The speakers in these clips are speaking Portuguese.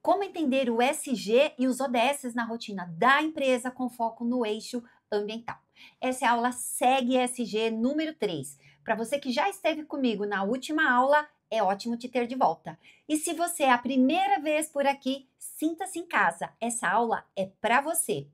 Como entender o SG e os ODS na rotina da empresa com foco no eixo ambiental. Essa é a aula Segue SG número 3. Para você que já esteve comigo na última aula, é ótimo te ter de volta. E se você é a primeira vez por aqui, sinta-se em casa. Essa aula é para você.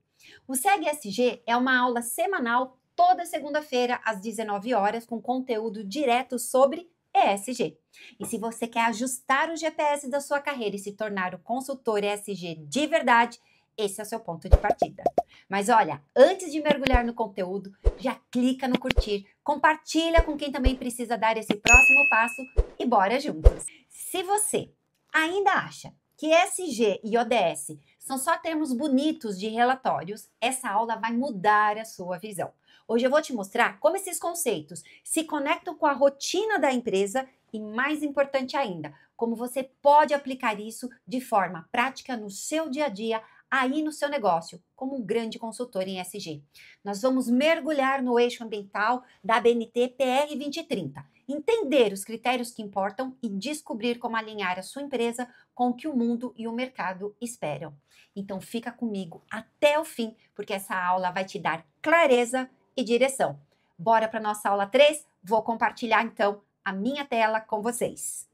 O Segue SG é uma aula semanal toda segunda-feira às 19 horas com conteúdo direto sobre ESG. E se você quer ajustar o GPS da sua carreira e se tornar o consultor ESG de verdade, esse é o seu ponto de partida. Mas olha, antes de mergulhar no conteúdo, já clica no curtir, compartilha com quem também precisa dar esse próximo passo e bora juntos. Se você ainda acha que ESG e ODS são só termos bonitos de relatórios, essa aula vai mudar a sua visão. Hoje eu vou te mostrar como esses conceitos se conectam com a rotina da empresa e, mais importante ainda, como você pode aplicar isso de forma prática no seu dia a dia, aí no seu negócio, como um grande consultor em ESG. Nós vamos mergulhar no eixo ambiental da ABNT PR 2030, entender os critérios que importam e descobrir como alinhar a sua empresa com o que o mundo e o mercado esperam. Então fica comigo até o fim, porque essa aula vai te dar clareza e direção. Bora para nossa aula 3? Vou compartilhar então a minha tela com vocês.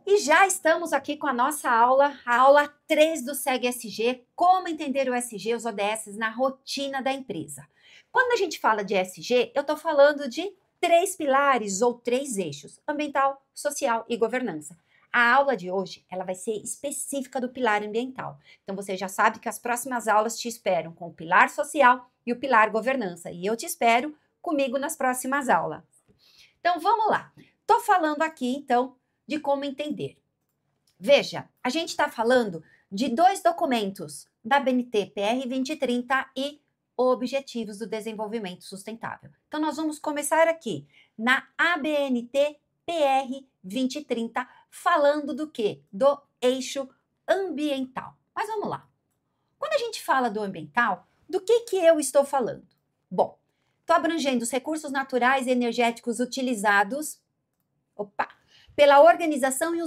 E já estamos aqui com a nossa aula, a aula 3 do Segue SG, como entender o SG e os ODS na rotina da empresa. Quando a gente fala de SG, eu estou falando de 3 pilares ou 3 eixos, ambiental, social e governança. A aula de hoje, ela vai ser específica do pilar ambiental. Então, você já sabe que as próximas aulas te esperam com o pilar social e o pilar governança. E eu te espero comigo nas próximas aulas. Então, vamos lá. Estou falando aqui, então, de como entender. Veja, a gente está falando de 2 documentos da ABNT PR 2030 e Objetivos do Desenvolvimento Sustentável. Então, nós vamos começar aqui na ABNT PR 2030, falando do quê? Do eixo ambiental. Mas vamos lá. Quando a gente fala do ambiental, do que eu estou falando? Bom, estou abrangendo os recursos naturais e energéticos utilizados pela organização e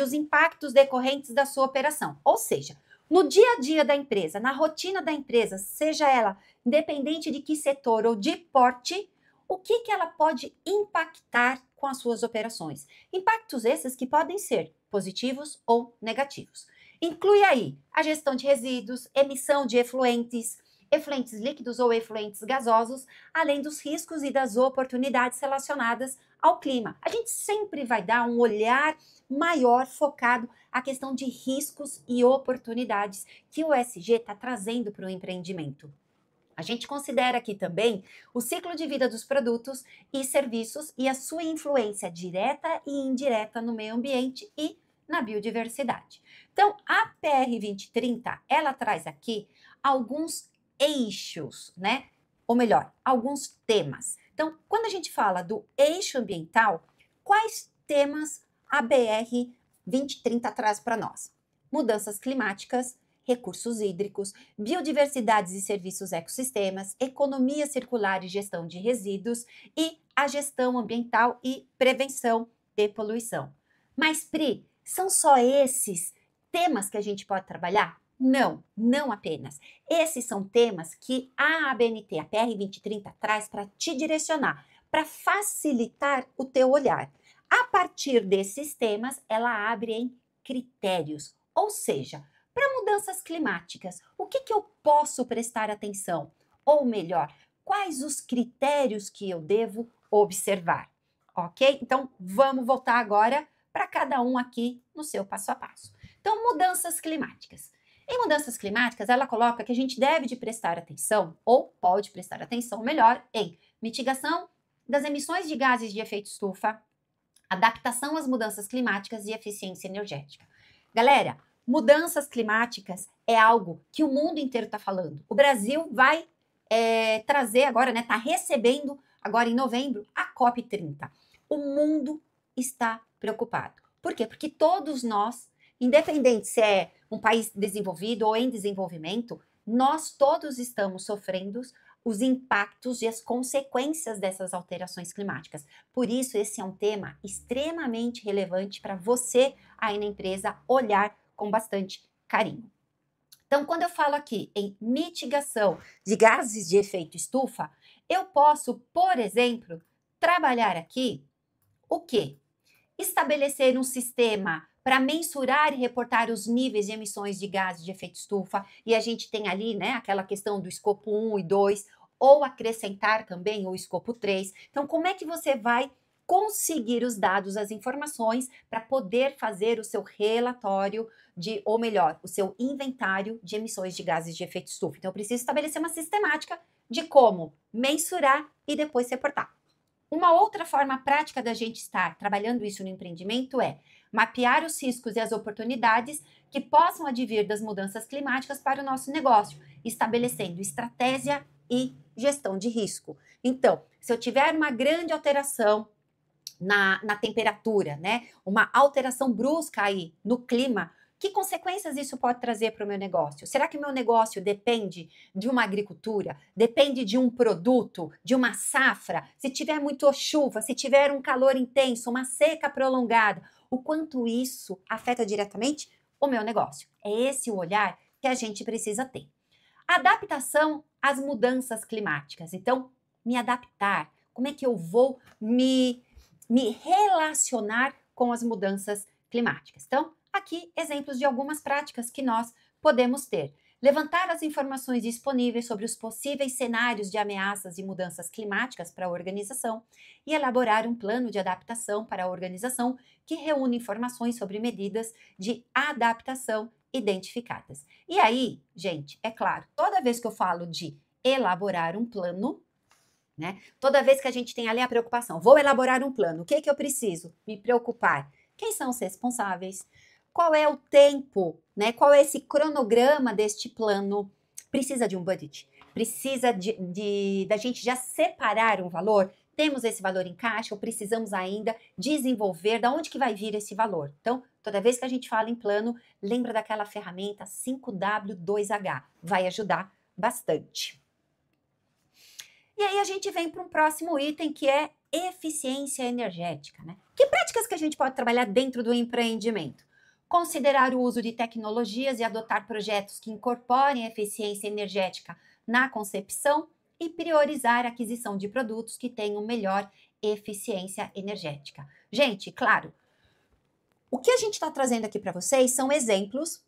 os impactos decorrentes da sua operação. Ou seja, no dia a dia da empresa, na rotina da empresa, seja ela independente de que setor ou de porte, o que ela pode impactar com as suas operações. Impactos esses que podem ser positivos ou negativos. Inclui aí a gestão de resíduos, emissão de efluentes líquidos ou efluentes gasosos, além dos riscos e das oportunidades relacionadas ao clima. A gente sempre vai dar um olhar maior focado à questão de riscos e oportunidades que o ESG está trazendo para o empreendimento. A gente considera aqui também o ciclo de vida dos produtos e serviços e a sua influência direta e indireta no meio ambiente e na biodiversidade. Então, a PR 2030, ela traz aqui alguns eixos, né? Ou melhor, alguns temas. Então, quando a gente fala do eixo ambiental, quais temas a BR 2030 traz para nós? Mudanças climáticas, recursos hídricos, biodiversidades e serviços ecossistemas, economia circular e gestão de resíduos e a gestão ambiental e prevenção de poluição. Mas, Pri, são só esses temas que a gente pode trabalhar? Não, não apenas. Esses são temas que a ABNT, a PR 2030, traz para te direcionar, para facilitar o teu olhar. A partir desses temas, ela abre em critérios, ou seja, para mudanças climáticas, o que eu posso prestar atenção? Ou melhor, quais os critérios que eu devo observar? Ok? Então, vamos voltar agora para cada um aqui no seu passo a passo. Então, mudanças climáticas. Em mudanças climáticas, ela coloca que a gente deve de prestar atenção, ou pode prestar atenção melhor, em mitigação das emissões de gases de efeito estufa, adaptação às mudanças climáticas e eficiência energética. Galera, mudanças climáticas é algo que o mundo inteiro está falando. O Brasil vai trazer agora, né? Está recebendo agora em novembro a COP30. O mundo está preocupado. Por quê? Porque todos nós, independente se é um país desenvolvido ou em desenvolvimento, nós todos estamos sofrendo os impactos e as consequências dessas alterações climáticas. Por isso, esse é um tema extremamente relevante para você aí na empresa olhar com bastante carinho. Então, quando eu falo aqui em mitigação de gases de efeito estufa, eu posso, por exemplo, trabalhar aqui o quê? Estabelecer um sistema para mensurar e reportar os níveis de emissões de gases de efeito estufa, e a gente tem ali, né, aquela questão do escopo 1 e 2, ou acrescentar também o escopo 3. Então, como é que você vai conseguir os dados, as informações, para poder fazer o seu relatório de, ou melhor, o seu inventário de emissões de gases de efeito estufa? Então, eu preciso estabelecer uma sistemática de como mensurar e depois reportar. Uma outra forma prática da gente estar trabalhando isso no empreendimento é mapear os riscos e as oportunidades que possam advir das mudanças climáticas para o nosso negócio, estabelecendo estratégia e gestão de risco. Então, se eu tiver uma grande alteração na temperatura, né? Uma alteração brusca aí no clima, que consequências isso pode trazer para o meu negócio? Será que o meu negócio depende de uma agricultura? Depende de um produto, de uma safra? Se tiver muito chuva, se tiver um calor intenso, uma seca prolongada, o quanto isso afeta diretamente o meu negócio? É esse o olhar que a gente precisa ter. Adaptação às mudanças climáticas. Então, me adaptar. Como é que eu vou me relacionar com as mudanças climáticas? Então, aqui exemplos de algumas práticas que nós podemos ter. Levantar as informações disponíveis sobre os possíveis cenários de ameaças e mudanças climáticas para a organização e elaborar um plano de adaptação para a organização que reúne informações sobre medidas de adaptação identificadas. E aí, gente, é claro, toda vez que eu falo de elaborar um plano, né? Toda vez que a gente tem ali a preocupação, vou elaborar um plano, o que eu preciso me preocupar? Quem são os responsáveis? Qual é o tempo, né? Qual é esse cronograma deste plano? Precisa de um budget? Precisa da gente já separar um valor? Temos esse valor em caixa ou precisamos ainda desenvolver? Da onde que vai vir esse valor? Então, toda vez que a gente fala em plano, lembra daquela ferramenta 5W2H. Vai ajudar bastante. E aí a gente vem para um próximo item que é eficiência energética, né? Que práticas que a gente pode trabalhar dentro do empreendimento? Considerar o uso de tecnologias e adotar projetos que incorporem a eficiência energética na concepção e priorizar a aquisição de produtos que tenham melhor eficiência energética. Gente, claro, o que a gente está trazendo aqui para vocês são exemplos,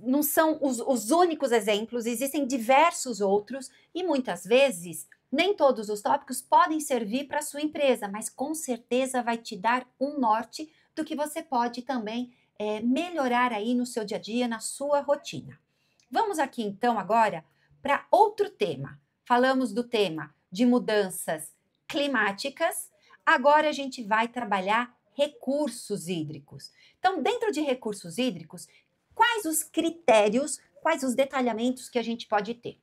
não são os únicos exemplos, existem diversos outros e muitas vezes nem todos os tópicos podem servir para a sua empresa, mas com certeza vai te dar um norte do que você pode também melhorar aí no seu dia a dia, na sua rotina. Vamos aqui então agora para outro tema. Falamos do tema de mudanças climáticas, agora a gente vai trabalhar recursos hídricos. Então, dentro de recursos hídricos, quais os critérios, quais os detalhamentos que a gente pode ter?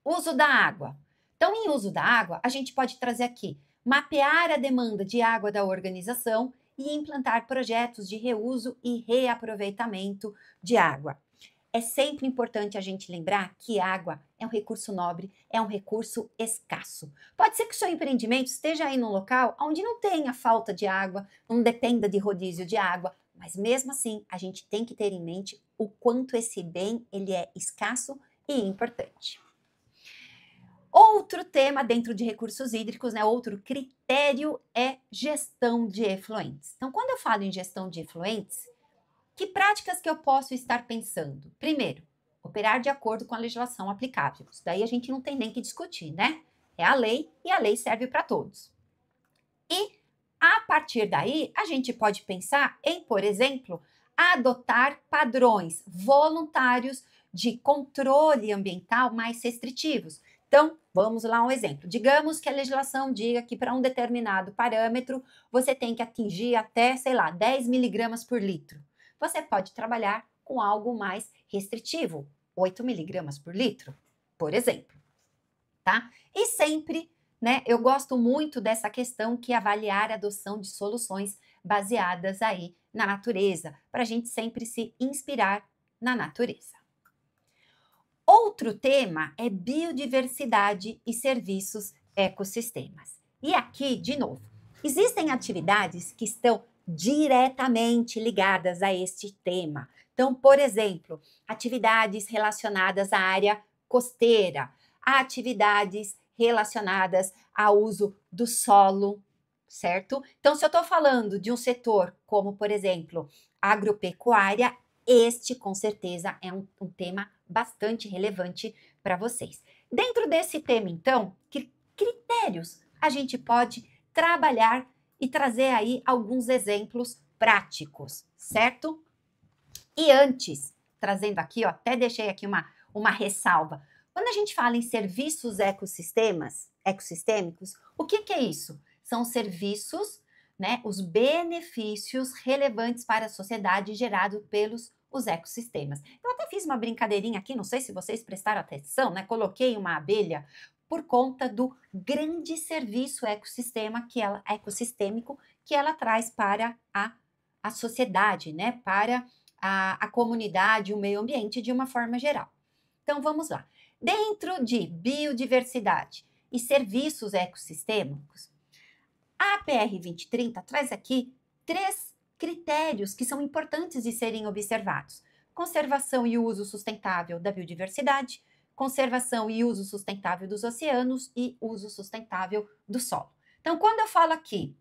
Uso da água. Então, em uso da água, a gente pode trazer aqui, mapear a demanda de água da organização e implantar projetos de reuso e reaproveitamento de água. É sempre importante a gente lembrar que água é um recurso nobre, é um recurso escasso. Pode ser que o seu empreendimento esteja aí num local onde não tenha falta de água, não dependa de rodízio de água, mas mesmo assim a gente tem que ter em mente o quanto esse bem ele é escasso e importante. Outro tema dentro de recursos hídricos, né, outro critério é gestão de efluentes. Então, quando eu falo em gestão de efluentes, que práticas que eu posso estar pensando? Primeiro, operar de acordo com a legislação aplicável. Isso daí a gente não tem nem que discutir, né? É a lei e a lei serve para todos. E a partir daí, a gente pode pensar em, por exemplo, adotar padrões voluntários de controle ambiental mais restritivos. Então, vamos lá um exemplo. Digamos que a legislação diga que para um determinado parâmetro você tem que atingir até, sei lá, 10 miligramas por litro. Você pode trabalhar com algo mais restritivo, 8 miligramas por litro, por exemplo, tá? E sempre, né, eu gosto muito dessa questão que é avaliar a adoção de soluções baseadas aí na natureza, para a gente sempre se inspirar na natureza. Outro tema é biodiversidade e serviços ecossistemas. E aqui, de novo, existem atividades que estão diretamente ligadas a este tema. Então, por exemplo, atividades relacionadas à área costeira, atividades relacionadas ao uso do solo, certo? Então, se eu estou falando de um setor como, por exemplo, agropecuária, este com certeza é um tema bastante relevante para vocês. Dentro desse tema, então, que critérios a gente pode trabalhar e trazer aí alguns exemplos práticos, certo? E antes, trazendo aqui, ó, até deixei aqui uma ressalva. Quando a gente fala em serviços ecossistêmicos, o que é isso? São serviços, né, os benefícios relevantes para a sociedade gerados pelos os ecossistemas. Eu até fiz uma brincadeirinha aqui, não sei se vocês prestaram atenção, né? Coloquei uma abelha por conta do grande serviço ecossistêmico que ela traz para a sociedade, né? Para a comunidade, o meio ambiente de uma forma geral. Então vamos lá. Dentro de biodiversidade e serviços ecossistêmicos, a APR 2030 traz aqui 3 critérios que são importantes de serem observados: conservação e uso sustentável da biodiversidade, conservação e uso sustentável dos oceanos e uso sustentável do solo. Então, quando eu falo aqui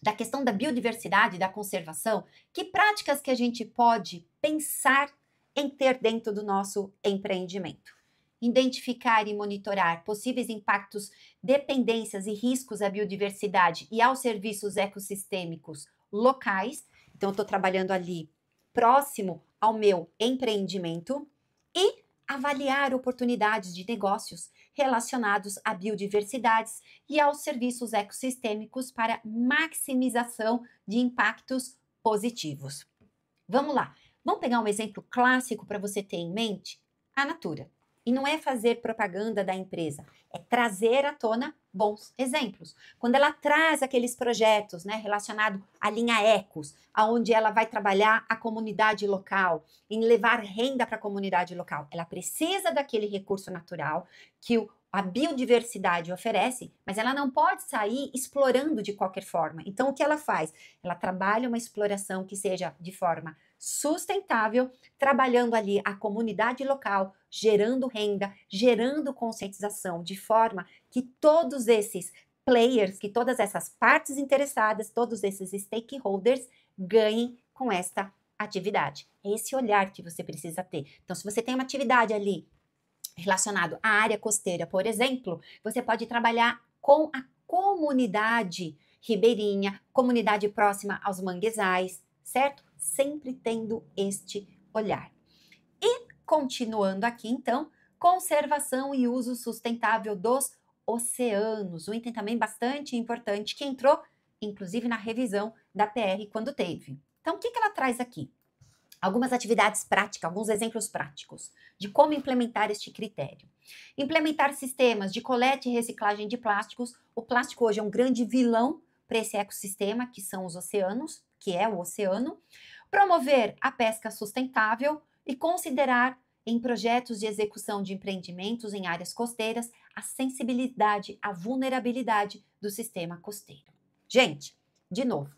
da questão da biodiversidade, da conservação, que práticas que a gente pode pensar em ter dentro do nosso empreendimento? Identificar e monitorar possíveis impactos, dependências e riscos à biodiversidade e aos serviços ecossistêmicos locais. Então, eu estou trabalhando ali próximo ao meu empreendimento e avaliar oportunidades de negócios relacionados à biodiversidades e aos serviços ecossistêmicos para maximização de impactos positivos. Vamos lá. Vamos pegar um exemplo clássico para você ter em mente? A Natura. E não é fazer propaganda da empresa, é trazer à tona bons exemplos. Quando ela traz aqueles projetos, né, relacionados à linha Ecos, aonde ela vai trabalhar a comunidade local, em levar renda para a comunidade local, ela precisa daquele recurso natural que a biodiversidade oferece, mas ela não pode sair explorando de qualquer forma. Então, o que ela faz? Ela trabalha uma exploração que seja de forma sustentável, trabalhando ali a comunidade local, gerando renda, gerando conscientização, de forma que todos esses players, que todas essas partes interessadas, todos esses stakeholders ganhem com esta atividade. É esse olhar que você precisa ter. Então, se você tem uma atividade ali relacionado à área costeira, por exemplo, você pode trabalhar com a comunidade ribeirinha, comunidade próxima aos manguezais, certo? Sempre tendo este olhar. E continuando aqui, então, conservação e uso sustentável dos oceanos, um item também bastante importante que entrou, inclusive, na revisão da PR quando teve. Então, o que ela traz aqui? Algumas atividades práticas, alguns exemplos práticos de como implementar este critério. Implementar sistemas de coleta e reciclagem de plásticos. O plástico hoje é um grande vilão para esse ecossistema, que são os oceanos, que é o oceano. Promover a pesca sustentável e considerar em projetos de execução de empreendimentos em áreas costeiras a sensibilidade, a vulnerabilidade do sistema costeiro. Gente, de novo,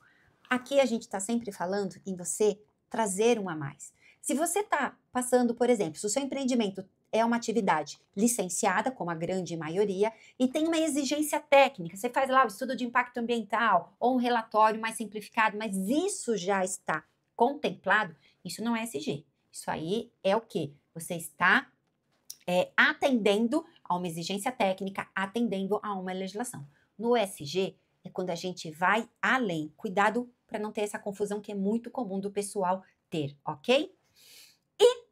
aqui a gente está sempre falando em você trazer um a mais. Se você está passando, por exemplo, se o seu empreendimento é uma atividade licenciada, como a grande maioria, e tem uma exigência técnica, você faz lá o estudo de impacto ambiental ou um relatório mais simplificado, mas isso já está contemplado, isso não é SG. Isso aí é o quê? Você está atendendo a uma exigência técnica, atendendo a uma legislação. No SG é quando a gente vai além. Cuidado para não ter essa confusão que é muito comum do pessoal ter, ok? E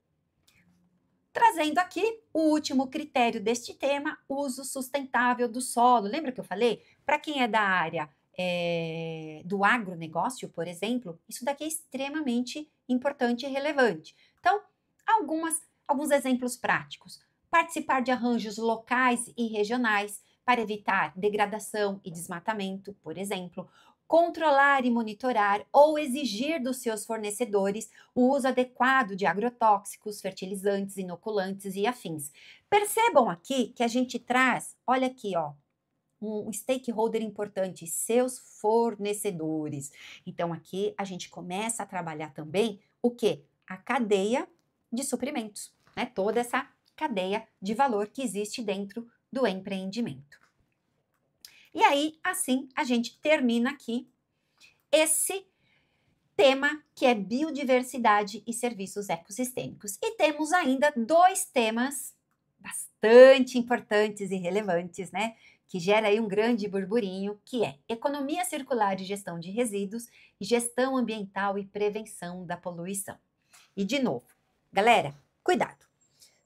trazendo aqui o último critério deste tema, uso sustentável do solo. Lembra que eu falei? Para quem é da área do agronegócio, por exemplo, isso daqui é extremamente importante e relevante. Então, alguns exemplos práticos. Participar de arranjos locais e regionais para evitar degradação e desmatamento, por exemplo. controlar e monitorar ou exigir dos seus fornecedores o uso adequado de agrotóxicos, fertilizantes, inoculantes e afins. Percebam aqui que a gente traz, olha aqui, ó, um stakeholder importante, seus fornecedores. Então, aqui a gente começa a trabalhar também o quê? A cadeia de suprimentos, né? Toda essa cadeia de valor que existe dentro do empreendimento. E aí, assim, a gente termina aqui esse tema que é biodiversidade e serviços ecossistêmicos. E temos ainda dois temas bastante importantes e relevantes, né? Que gera aí um grande burburinho, que é economia circular e gestão de resíduos, e gestão ambiental e prevenção da poluição. E de novo, galera, cuidado.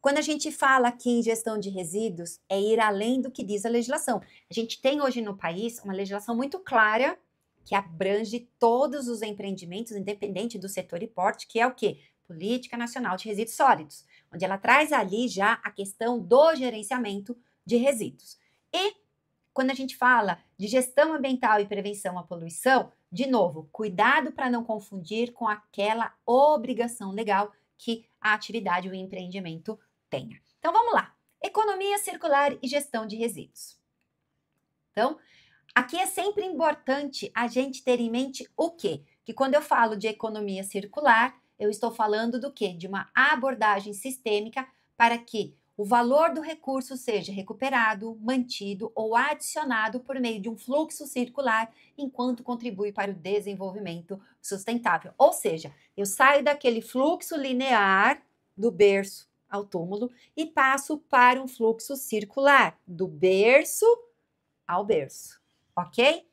Quando a gente fala aqui em gestão de resíduos, é ir além do que diz a legislação. A gente tem hoje no país uma legislação muito clara que abrange todos os empreendimentos, independente do setor e porte, que é o quê? Política Nacional de Resíduos Sólidos, onde ela traz ali já a questão do gerenciamento de resíduos. E quando a gente fala de gestão ambiental e prevenção à poluição, de novo, cuidado para não confundir com aquela obrigação legal que a atividade, o empreendimento tenha. Então vamos lá. Economia circular e gestão de resíduos. Então, aqui é sempre importante a gente ter em mente o quê? Que quando eu falo de economia circular, eu estou falando do quê? De uma abordagem sistêmica para que o valor do recurso seja recuperado, mantido ou adicionado por meio de um fluxo circular, enquanto contribui para o desenvolvimento sustentável. Ou seja, eu saio daquele fluxo linear do berço ao túmulo e passo para um fluxo circular, do berço ao berço, ok?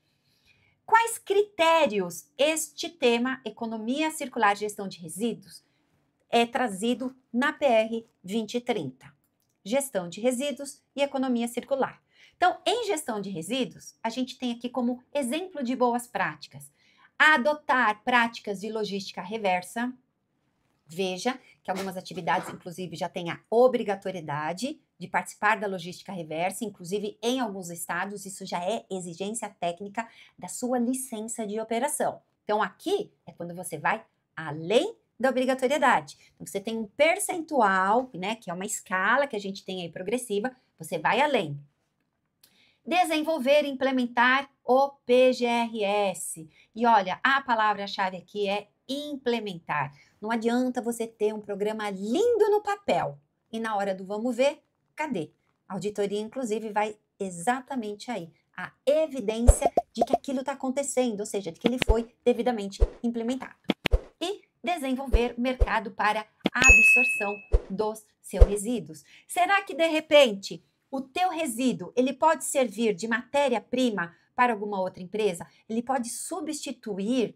Quais critérios este tema, economia circular e gestão de resíduos, é trazido na PR 2030? Gestão de resíduos e economia circular. Então, em gestão de resíduos, a gente tem aqui como exemplo de boas práticas, adotar práticas de logística reversa. Veja que algumas atividades, inclusive, já têm a obrigatoriedade de participar da logística reversa, inclusive em alguns estados, isso já é exigência técnica da sua licença de operação. Então, aqui é quando você vai além da obrigatoriedade. Então, você tem um percentual, né, que é uma escala que a gente tem aí progressiva, você vai além. Desenvolver e implementar o PGRS. E olha, a palavra-chave aqui é implementar. Não adianta você ter um programa lindo no papel e na hora do vamos ver, cadê? A auditoria, inclusive, vai exatamente aí. A evidência de que aquilo está acontecendo, ou seja, de que ele foi devidamente implementado. E desenvolver mercado para absorção dos seus resíduos. Será que, de repente, o teu resíduo, ele pode servir de matéria-prima para alguma outra empresa? Ele pode substituir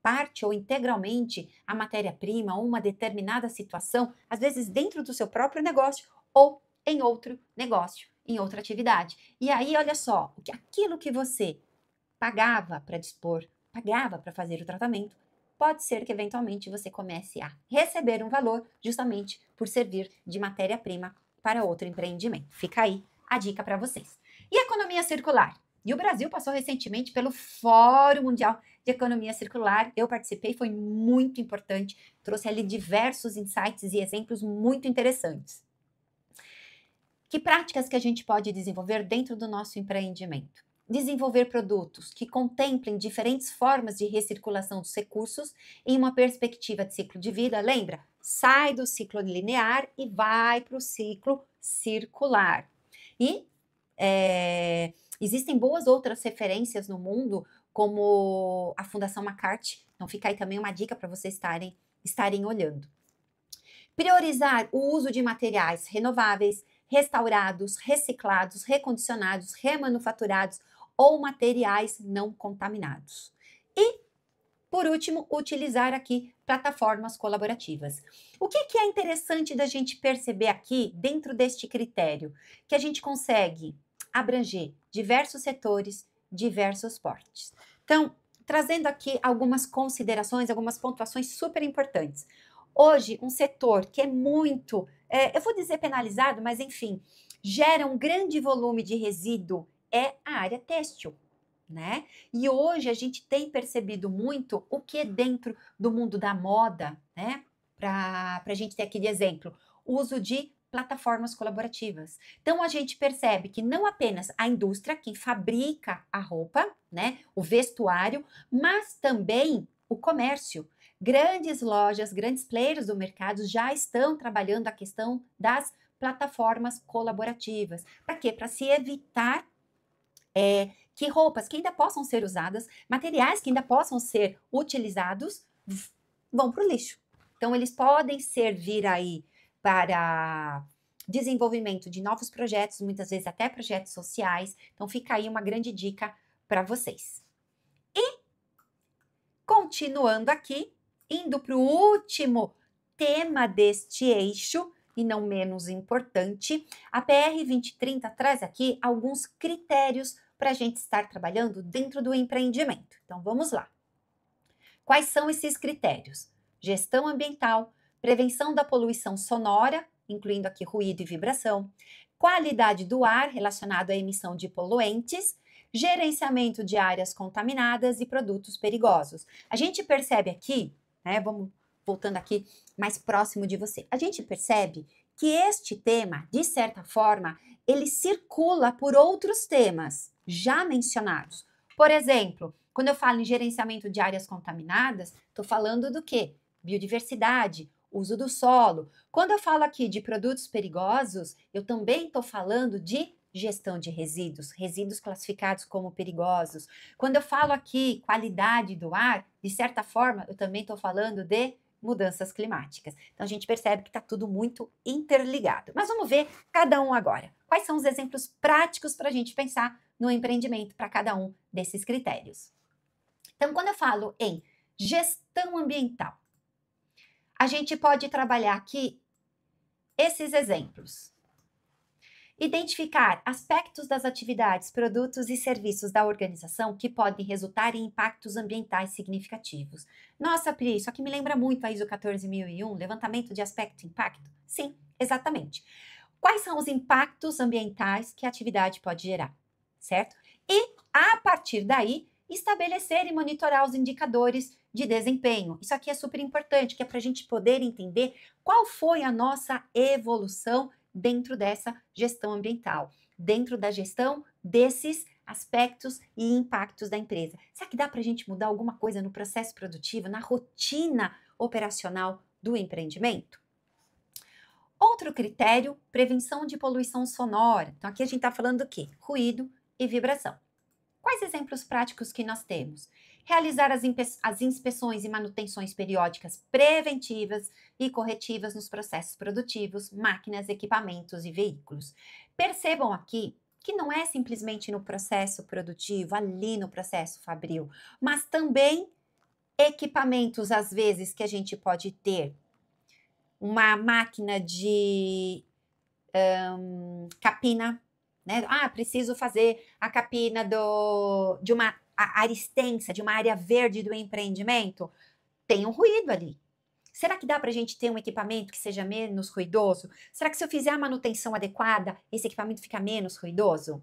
parte ou integralmente a matéria-prima ou uma determinada situação, às vezes dentro do seu próprio negócio ou em outro negócio, em outra atividade. E aí, olha só, aquilo que você pagava para dispor, pagava para fazer o tratamento, pode ser que eventualmente você comece a receber um valor justamente por servir de matéria-prima para outro empreendimento. Fica aí a dica para vocês. E economia circular? E o Brasil passou recentemente pelo Fórum Mundial de Economia Circular. Eu participei, foi muito importante. Trouxe ali diversos insights e exemplos muito interessantes. Que práticas que a gente pode desenvolver dentro do nosso empreendimento? Desenvolver produtos que contemplem diferentes formas de recirculação dos recursos em uma perspectiva de ciclo de vida. Lembra? Sai do ciclo linear e vai para o ciclo circular. E existem boas outras referências no mundo, como a Fundação McCarthy. Então fica aí também uma dica para vocês estarem olhando. Priorizar o uso de materiais renováveis, restaurados, reciclados, recondicionados, remanufaturados ou materiais não contaminados. E, por último, utilizar aqui plataformas colaborativas. O que é interessante da gente perceber aqui, dentro deste critério? Que a gente consegue abranger diversos setores, diversos portes. Então, trazendo aqui algumas considerações, algumas pontuações super importantes. Hoje, um setor que é muito, eu vou dizer penalizado, mas enfim, gera um grande volume de resíduo é a área têxtil. né? E hoje a gente tem percebido muito o que dentro do mundo da moda, né? Para a gente ter aqui de exemplo, o uso de plataformas colaborativas. Então a gente percebe que não apenas a indústria, quem fabrica a roupa, né, o vestuário, mas também o comércio. Grandes lojas, grandes players do mercado já estão trabalhando a questão das plataformas colaborativas. Para quê? Para se evitar que roupas que ainda possam ser usadas, materiais que ainda possam ser utilizados, vão para o lixo. Então, eles podem servir aí para desenvolvimento de novos projetos, muitas vezes até projetos sociais. Então, fica aí uma grande dica para vocês. E, continuando aqui, indo para o último tema deste eixo, e não menos importante, a PR 2030 traz aqui alguns critérios para a gente estar trabalhando dentro do empreendimento. Então, vamos lá. Quais são esses critérios? Gestão ambiental, prevenção da poluição sonora, incluindo aqui ruído e vibração, qualidade do ar relacionado à emissão de poluentes, gerenciamento de áreas contaminadas e produtos perigosos. A gente percebe aqui, né, vamos voltando aqui mais próximo de você, a gente percebe que este tema, de certa forma, ele circula por outros temas já mencionados. Por exemplo, quando eu falo em gerenciamento de áreas contaminadas, estou falando do quê? Biodiversidade, uso do solo. Quando eu falo aqui de produtos perigosos, eu também estou falando de gestão de resíduos, resíduos classificados como perigosos. Quando eu falo aqui qualidade do ar, de certa forma, eu também estou falando de mudanças climáticas. Então, a gente percebe que está tudo muito interligado. Mas vamos ver cada um agora. Quais são os exemplos práticos para a gente pensar no empreendimento para cada um desses critérios? Então, quando eu falo em gestão ambiental, a gente pode trabalhar aqui esses exemplos. Identificar aspectos das atividades, produtos e serviços da organização que podem resultar em impactos ambientais significativos. Nossa, Pri, isso aqui me lembra muito a ISO 14001, levantamento de aspecto e impacto? Sim, exatamente. Quais são os impactos ambientais que a atividade pode gerar, certo? E, a partir daí, estabelecer e monitorar os indicadores de desempenho. Isso aqui é super importante, que é para a gente poder entender qual foi a nossa evolução dentro dessa gestão ambiental, dentro da gestão desses aspectos e impactos da empresa. Será que dá para a gente mudar alguma coisa no processo produtivo, na rotina operacional do empreendimento? Outro critério, prevenção de poluição sonora. Então, aqui a gente está falando do quê? Ruído e vibração. Quais exemplos práticos que nós temos? Realizar as inspeções e manutenções periódicas preventivas e corretivas nos processos produtivos, máquinas, equipamentos e veículos. Percebam aqui que não é simplesmente no processo produtivo, ali no processo fabril, mas também equipamentos, às vezes, que a gente pode ter. Uma máquina de capina, né? Ah, preciso fazer a capina de uma área extensa, de uma área verde do empreendimento. Tem um ruído ali. Será que dá para a gente ter um equipamento que seja menos ruidoso? Será que se eu fizer a manutenção adequada, esse equipamento fica menos ruidoso?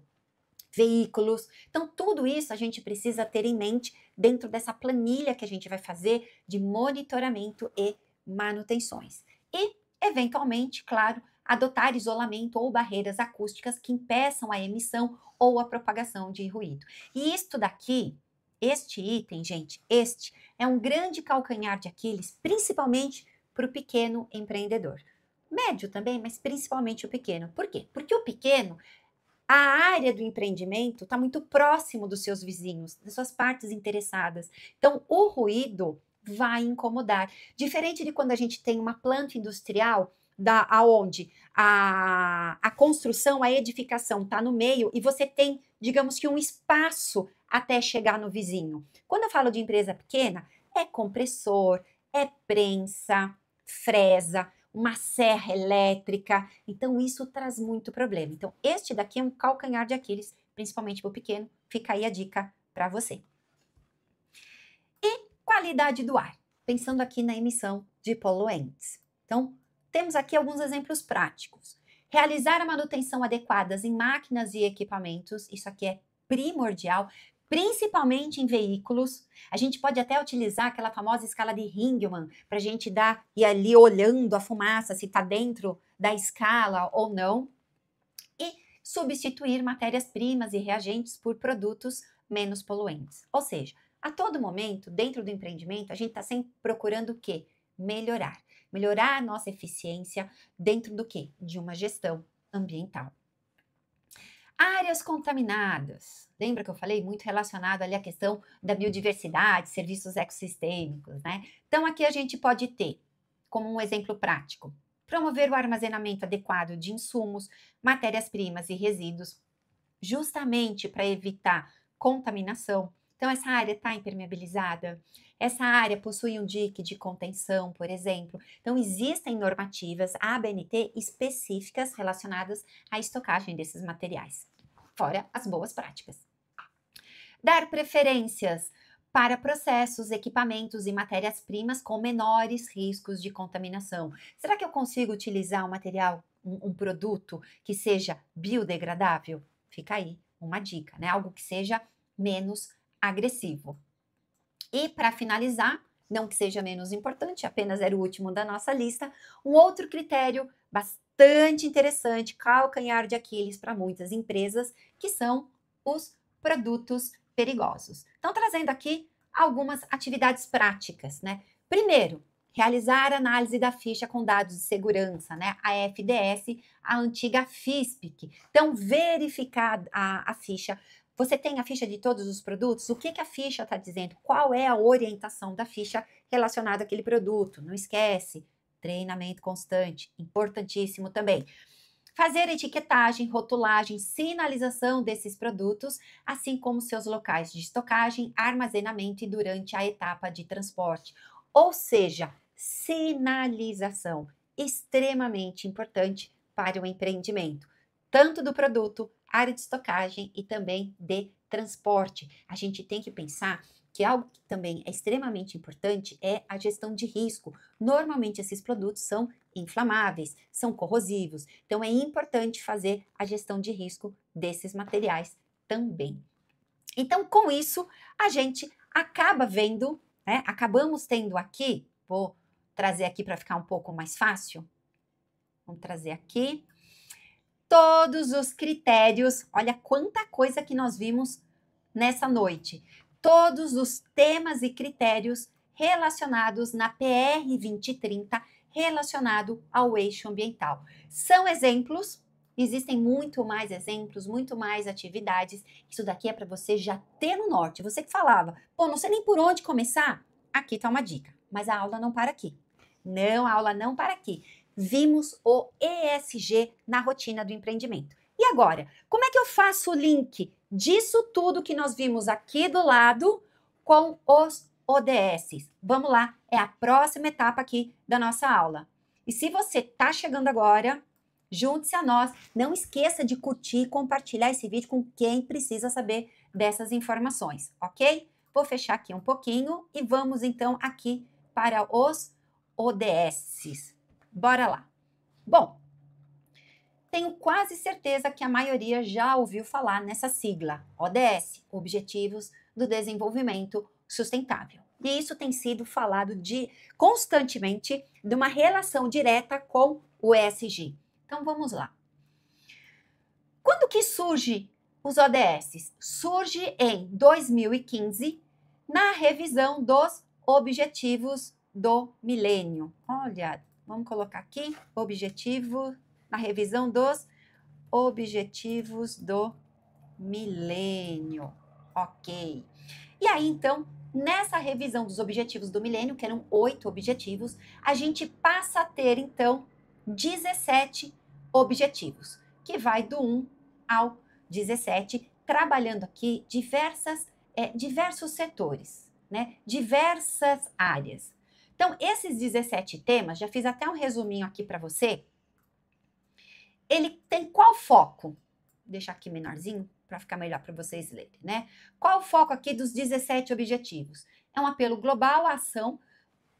Veículos. Então, tudo isso a gente precisa ter em mente dentro dessa planilha que a gente vai fazer de monitoramento e manutenções. E, eventualmente, claro, adotar isolamento ou barreiras acústicas que impeçam a emissão ou a propagação de ruído. E isto daqui, este item, gente, este é um grande calcanhar de Aquiles, principalmente para o pequeno empreendedor. Médio também, mas principalmente o pequeno. Por quê? Porque o pequeno, a área do empreendimento está muito próximo dos seus vizinhos, das suas partes interessadas. Então, o ruído vai incomodar. Diferente de quando a gente tem uma planta industrial aonde a construção, a edificação está no meio e você tem, digamos que um espaço até chegar no vizinho. Quando eu falo de empresa pequena, é compressor, é prensa, fresa, uma serra elétrica. Então, isso traz muito problema. Então, este daqui é um calcanhar de Aquiles, principalmente para o pequeno. Fica aí a dica para você. E qualidade do ar, pensando aqui na emissão de poluentes. Então, temos aqui alguns exemplos práticos. Realizar a manutenção adequada em máquinas e equipamentos, isso aqui é primordial, principalmente em veículos. A gente pode até utilizar aquela famosa escala de Ringman para a gente ir ali olhando a fumaça, se está dentro da escala ou não. E substituir matérias-primas e reagentes por produtos menos poluentes. Ou seja, a todo momento, dentro do empreendimento, a gente está sempre procurando o quê? Melhorar. Melhorar a nossa eficiência dentro do quê? De uma gestão ambiental. Áreas contaminadas. Lembra que eu falei muito relacionado ali à questão da biodiversidade, serviços ecossistêmicos, né? Então aqui a gente pode ter, como um exemplo prático, promover o armazenamento adequado de insumos, matérias-primas e resíduos, justamente para evitar contaminação. Então essa área está impermeabilizada, essa área possui um dique de contenção, por exemplo. Então existem normativas ABNT específicas relacionadas à estocagem desses materiais, fora as boas práticas. Dar preferências para processos, equipamentos e matérias-primas com menores riscos de contaminação. Será que eu consigo utilizar um material, um produto que seja biodegradável? Fica aí uma dica, né? Algo que seja menos agressivo. E para finalizar, não que seja menos importante, apenas era o último da nossa lista, um outro critério bastante interessante, calcanhar de Aquiles para muitas empresas, que são os produtos perigosos. Então, trazendo aqui algumas atividades práticas, né? Primeiro, realizar análise da ficha com dados de segurança, né? A FDS, a antiga FISPIC. Então, verificar a ficha. Você tem a ficha de todos os produtos? O que a ficha está dizendo? Qual é a orientação da ficha relacionada àquele produto? Não esquece, treinamento constante, importantíssimo também. Fazer etiquetagem, rotulagem, sinalização desses produtos, assim como seus locais de estocagem, armazenamento e durante a etapa de transporte. Ou seja, sinalização, extremamente importante para o empreendimento, tanto do produto, área de estocagem e também de transporte. A gente tem que pensar que algo que também é extremamente importante é a gestão de risco. Normalmente esses produtos são inflamáveis, são corrosivos, então é importante fazer a gestão de risco desses materiais também. Então, com isso, a gente acaba vendo, né? Acabamos tendo aqui, vou trazer aqui para ficar um pouco mais fácil. Vamos trazer aqui todos os critérios. Olha quanta coisa que nós vimos nessa noite. Todos os temas e critérios relacionados na PR 2030 relacionado ao eixo ambiental. São exemplos, existem muito mais exemplos, muito mais atividades. Isso daqui é para você já ter no norte. Você que falava, pô, não sei nem por onde começar. Aqui está uma dica, mas a aula não para aqui. Não, a aula não para aqui. Vimos o ESG na rotina do empreendimento. E agora, como é que eu faço o link disso tudo que nós vimos aqui do lado com os ODS? Vamos lá, é a próxima etapa aqui da nossa aula. E se você está chegando agora, junte-se a nós. Não esqueça de curtir e compartilhar esse vídeo com quem precisa saber dessas informações, ok? Vou fechar aqui um pouquinho e vamos então aqui para os ODS. Bora lá. Bom, tenho quase certeza que a maioria já ouviu falar nessa sigla, ODS, Objetivos do Desenvolvimento Sustentável. E isso tem sido falado constantemente de uma relação direta com o ESG. Então vamos lá. Quando que surge os ODS? Surge em 2015, na revisão dos Objetivos do Milênio. Olha, vamos colocar aqui, objetivo, na revisão dos Objetivos do Milênio. Ok. E aí, então, nessa revisão dos Objetivos do Milênio, que eram 8 objetivos, a gente passa a ter, então, 17 objetivos, que vai do 1 ao 17, trabalhando aqui diversos setores, né? Diversas áreas. Então, esses 17 temas, já fiz até um resuminho aqui para você. Ele tem qual foco? Vou deixar aqui menorzinho para ficar melhor para vocês lerem, né? Qual o foco aqui dos 17 objetivos? É um apelo global à ação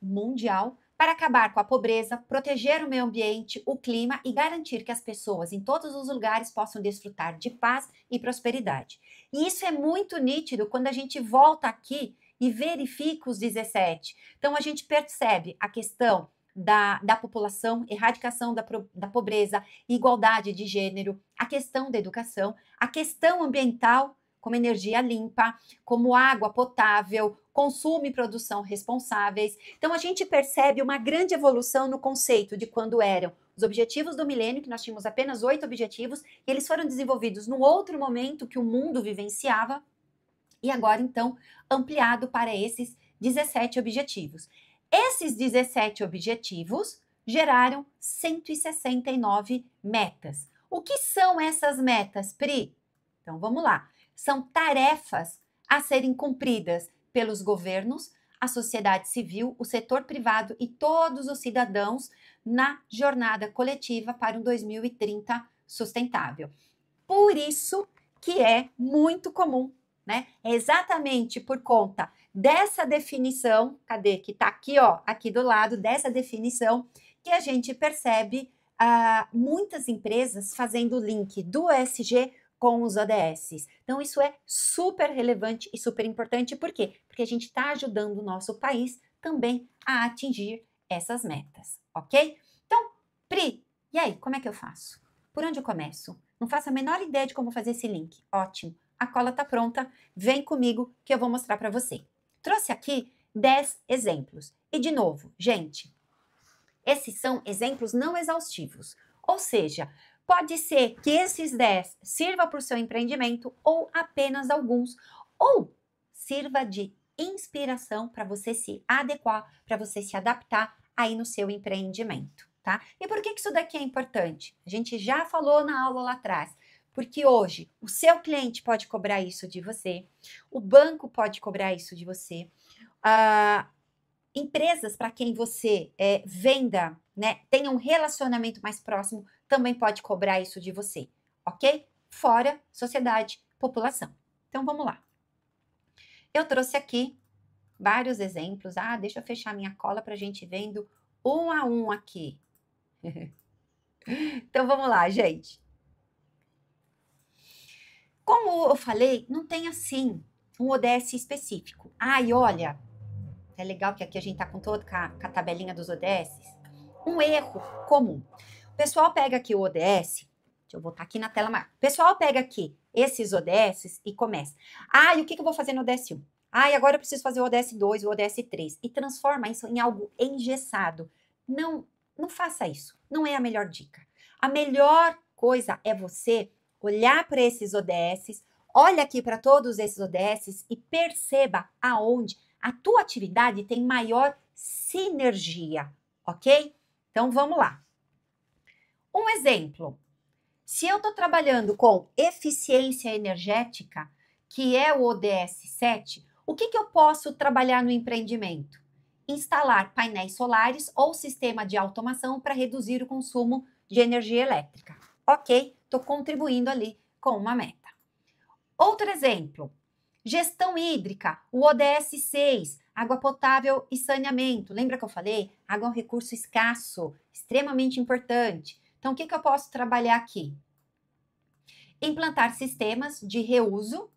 mundial para acabar com a pobreza, proteger o meio ambiente, o clima e garantir que as pessoas em todos os lugares possam desfrutar de paz e prosperidade. E isso é muito nítido quando a gente volta aqui e verifica os 17. Então, a gente percebe a questão da população, erradicação da pobreza, igualdade de gênero, a questão da educação, a questão ambiental, como energia limpa, como água potável, consumo e produção responsáveis. Então, a gente percebe uma grande evolução no conceito de quando eram os objetivos do milênio, que nós tínhamos apenas 8 objetivos, e eles foram desenvolvidos num outro momento que o mundo vivenciava, e agora, então, ampliado para esses 17 objetivos. Esses 17 objetivos geraram 169 metas. O que são essas metas, Pri? Então, vamos lá. São tarefas a serem cumpridas pelos governos, a sociedade civil, o setor privado e todos os cidadãos na jornada coletiva para um 2030 sustentável. Por isso que é muito comum, né? É exatamente por conta dessa definição, cadê? Que tá aqui, ó, aqui do lado dessa definição, que a gente percebe muitas empresas fazendo o link do ESG com os ODS. Então, isso é super relevante e super importante. Por quê? Porque a gente está ajudando o nosso país também a atingir essas metas, ok? Então, Pri, e aí, como é que eu faço? Por onde eu começo? Não faço a menor ideia de como fazer esse link. Ótimo, a cola está pronta, vem comigo que eu vou mostrar para você. Trouxe aqui 10 exemplos. E, de novo, gente, esses são exemplos não exaustivos. Ou seja, pode ser que esses 10 sirva para o seu empreendimento ou apenas alguns, ou sirva de inspiração para você se adequar, para você se adaptar aí no seu empreendimento, tá? E por que isso daqui é importante? A gente já falou na aula lá atrás. Porque hoje o seu cliente pode cobrar isso de você, o banco pode cobrar isso de você, empresas para quem você venda, né, tenha um relacionamento mais próximo, também pode cobrar isso de você, ok? Fora sociedade, população. Então, vamos lá. Eu trouxe aqui vários exemplos. Deixa eu fechar minha cola para a gente vendo um a um aqui. Então, vamos lá, gente. Como eu falei, não tem assim um ODS específico. E olha, é legal que aqui a gente tá com a tabelinha dos ODSs. Um erro comum. O pessoal pega aqui o ODS, deixa eu botar aqui na tela mais. O pessoal pega aqui esses ODSs e começa. E o que eu vou fazer no ODS 1? Agora eu preciso fazer o ODS 2, o ODS 3. E transforma isso em algo engessado. Não faça isso. Não é a melhor dica. A melhor coisa é você olhar para esses ODSs, olha aqui para todos esses ODSs e perceba aonde a tua atividade tem maior sinergia, ok? Então, vamos lá. Um exemplo. Se eu estou trabalhando com eficiência energética, que é o ODS 7, o que eu posso trabalhar no empreendimento? Instalar painéis solares ou sistema de automação para reduzir o consumo de energia elétrica. Ok, estou contribuindo ali com uma meta. Outro exemplo, gestão hídrica, o ODS 6, água potável e saneamento. Lembra que eu falei? Água é um recurso escasso, extremamente importante. Então, o que eu posso trabalhar aqui? Implantar sistemas de reuso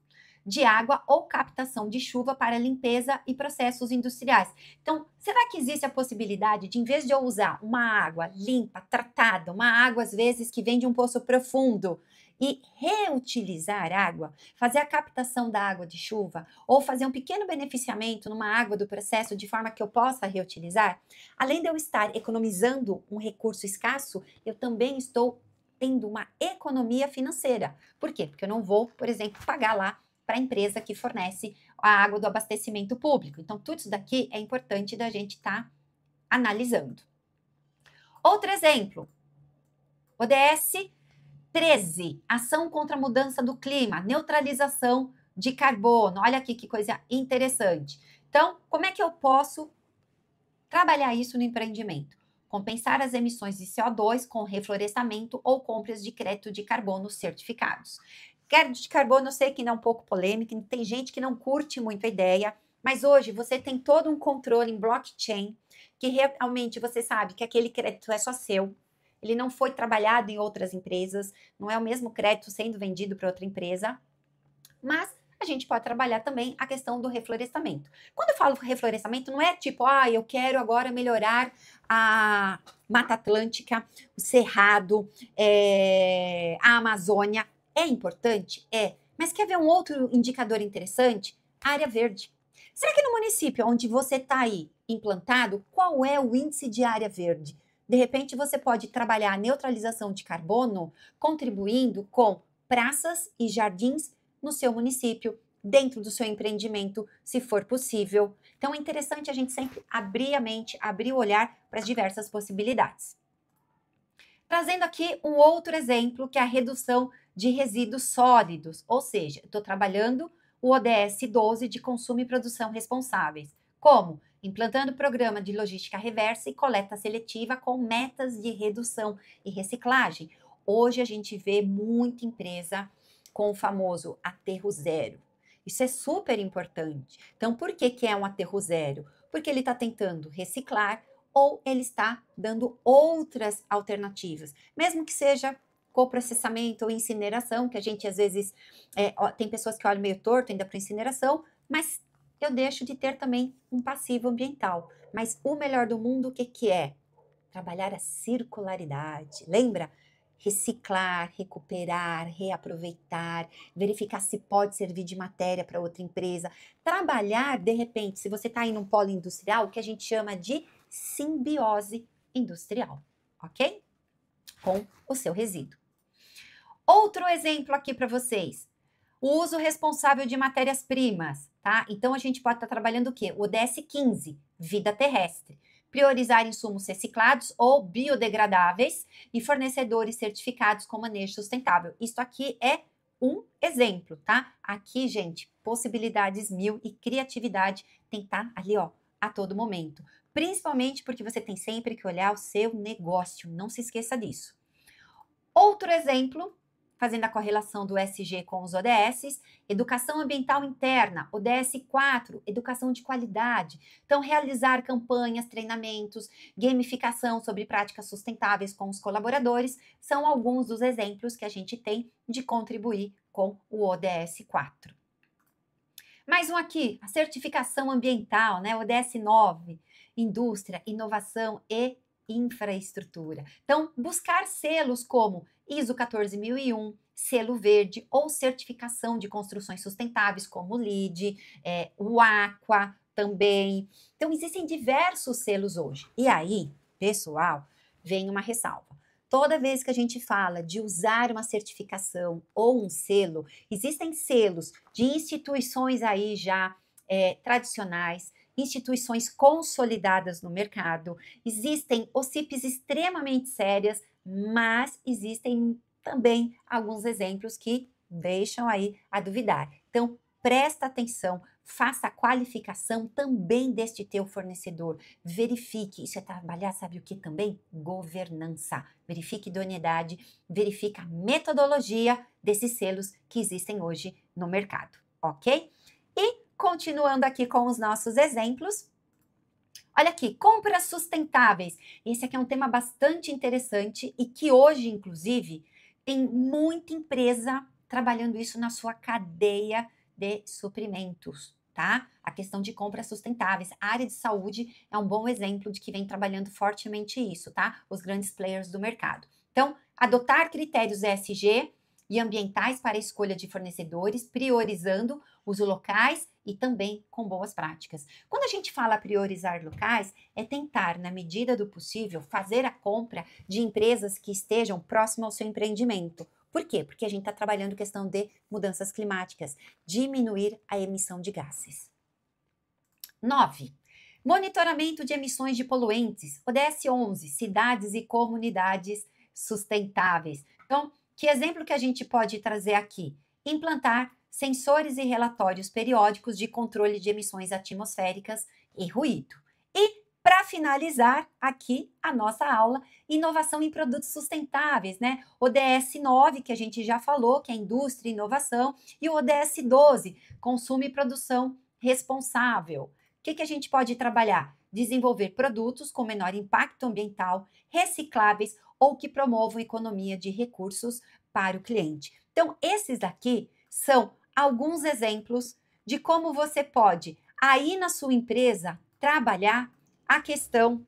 de água ou captação de chuva para limpeza e processos industriais. Então, será que existe a possibilidade de, em vez de eu usar uma água limpa, tratada, uma água às vezes que vem de um poço profundo, e reutilizar água, fazer a captação da água de chuva ou fazer um pequeno beneficiamento numa água do processo de forma que eu possa reutilizar? Além de eu estar economizando um recurso escasso, eu também estou tendo uma economia financeira. Por quê? Porque eu não vou, por exemplo, pagar lá para a empresa que fornece a água do abastecimento público. Então, tudo isso daqui é importante da gente estar analisando. Outro exemplo, ODS 13, ação contra a mudança do clima, neutralização de carbono. Olha aqui que coisa interessante. Então, como é que eu posso trabalhar isso no empreendimento? Compensar as emissões de CO2 com reflorestamento ou compras de crédito de carbono certificados. Crédito de carbono, eu sei que não é um pouco polêmico, tem gente que não curte muito a ideia, Mas hoje você tem todo um controle em blockchain, que realmente você sabe que aquele crédito é só seu, ele não foi trabalhado em outras empresas, não é o mesmo crédito sendo vendido para outra empresa, mas a gente pode trabalhar também a questão do reflorestamento. Quando eu falo reflorestamento, não é tipo, eu quero agora melhorar a Mata Atlântica, o Cerrado, a Amazônia. É importante? É. Mas quer ver um outro indicador interessante? A área verde. Será que no município onde você está aí implantado, qual é o índice de área verde? De repente, você pode trabalhar a neutralização de carbono, contribuindo com praças e jardins no seu município, dentro do seu empreendimento, se for possível. Então é interessante a gente sempre abrir a mente, abrir o olhar para as diversas possibilidades. Trazendo aqui um outro exemplo, que é a redução de resíduos sólidos, ou seja, estou trabalhando o ODS 12 de consumo e produção responsáveis. Como? Implantando programa de logística reversa e coleta seletiva com metas de redução e reciclagem. Hoje a gente vê muita empresa com o famoso aterro zero. Isso é super importante. Então, por que é um aterro zero? Porque ele está tentando reciclar ou ele está dando outras alternativas, mesmo que seja coprocessamento ou incineração, que a gente às vezes tem pessoas que olham meio torto ainda para incineração, mas eu deixo de ter também um passivo ambiental. Mas o melhor do mundo, o que é? Trabalhar a circularidade. Lembra? Reciclar, recuperar, reaproveitar, verificar se pode servir de matéria para outra empresa. Trabalhar, de repente, se você está em um polo industrial, o que a gente chama de simbiose industrial, ok? Com o seu resíduo. Outro exemplo aqui para vocês. O uso responsável de matérias-primas, tá? Então, a gente pode estar trabalhando o quê? O ODS 15, vida terrestre. Priorizar insumos reciclados ou biodegradáveis e fornecedores certificados com manejo sustentável. Isso aqui é um exemplo, tá? Aqui, gente, possibilidades mil e criatividade tem que estar ali, ó, a todo momento. Principalmente porque você tem sempre que olhar o seu negócio, não se esqueça disso. Outro exemplo, fazendo a correlação do SG com os ODS, educação ambiental interna, ODS 4, educação de qualidade. Então, realizar campanhas, treinamentos, gamificação sobre práticas sustentáveis com os colaboradores são alguns dos exemplos que a gente tem de contribuir com o ODS 4. Mais um aqui, a certificação ambiental, né? ODS 9, indústria, inovação e infraestrutura. Então, buscar selos como ISO 14001, selo verde ou certificação de construções sustentáveis como o LEED, o Aqua também. Então, existem diversos selos hoje. E aí, pessoal, vem uma ressalva. Toda vez que a gente fala de usar uma certificação ou um selo, existem selos de instituições aí já tradicionais, instituições consolidadas no mercado, existem OCPs extremamente sérias, mas existem também alguns exemplos que deixam aí a duvidar. Então, presta atenção, faça a qualificação também deste teu fornecedor. Verifique, isso é trabalhar, sabe o que também? Governança. Verifique idoneidade, verifique a metodologia desses selos que existem hoje no mercado, ok? E continuando aqui com os nossos exemplos, olha aqui, compras sustentáveis. Esse aqui é um tema bastante interessante e que hoje, inclusive, tem muita empresa trabalhando isso na sua cadeia de suprimentos, tá? A questão de compras sustentáveis. A área de saúde é um bom exemplo de que vem trabalhando fortemente isso, tá? Os grandes players do mercado. Então, adotar critérios ESG e ambientais para a escolha de fornecedores, priorizando os locais e também com boas práticas. Quando a gente fala priorizar locais, é tentar, na medida do possível, fazer a compra de empresas que estejam próximas ao seu empreendimento. Por quê? Porque a gente está trabalhando questão de mudanças climáticas, diminuir a emissão de gases. 9. Monitoramento de emissões de poluentes, ODS 11, cidades e comunidades sustentáveis. Então, que exemplo que a gente pode trazer aqui? Implantar sensores e relatórios periódicos de controle de emissões atmosféricas e ruído. E, para finalizar aqui a nossa aula, inovação em produtos sustentáveis, né? ODS 9, que a gente já falou, que é indústria e inovação, e o ODS 12, consumo e produção responsável. O que a gente pode trabalhar? Desenvolver produtos com menor impacto ambiental, recicláveis ou que promovam economia de recursos para o cliente. Então, esses daqui são alguns exemplos de como você pode, aí na sua empresa, trabalhar a questão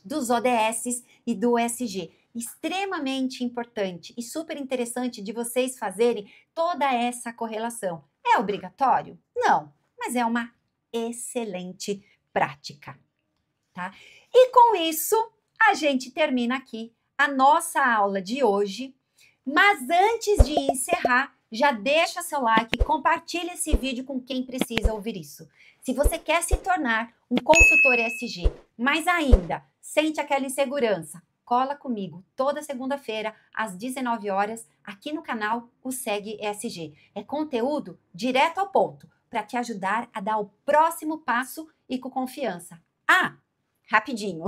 dos ODS e do ESG. Extremamente importante e super interessante de vocês fazerem toda essa correlação. É obrigatório? Não, mas é uma excelente prática, tá? E com isso, a gente termina aqui a nossa aula de hoje. Mas antes de encerrar, já deixa seu like, compartilha esse vídeo com quem precisa ouvir isso. Se você quer se tornar um consultor ESG, mas ainda sente aquela insegurança, cola comigo toda segunda-feira às 19 horas aqui no canal O Segue ESG. É conteúdo direto ao ponto para te ajudar a dar o próximo passo e com confiança. Ah, rapidinho.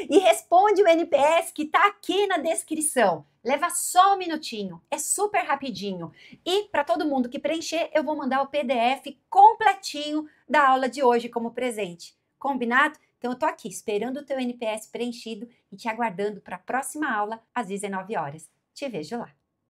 E responde o NPS que está aqui na descrição. Leva só um minutinho, é super rapidinho. E para todo mundo que preencher, eu vou mandar o PDF completinho da aula de hoje como presente. Combinado? Então eu tô aqui esperando o teu NPS preenchido e te aguardando para a próxima aula às 19 horas. Te vejo lá.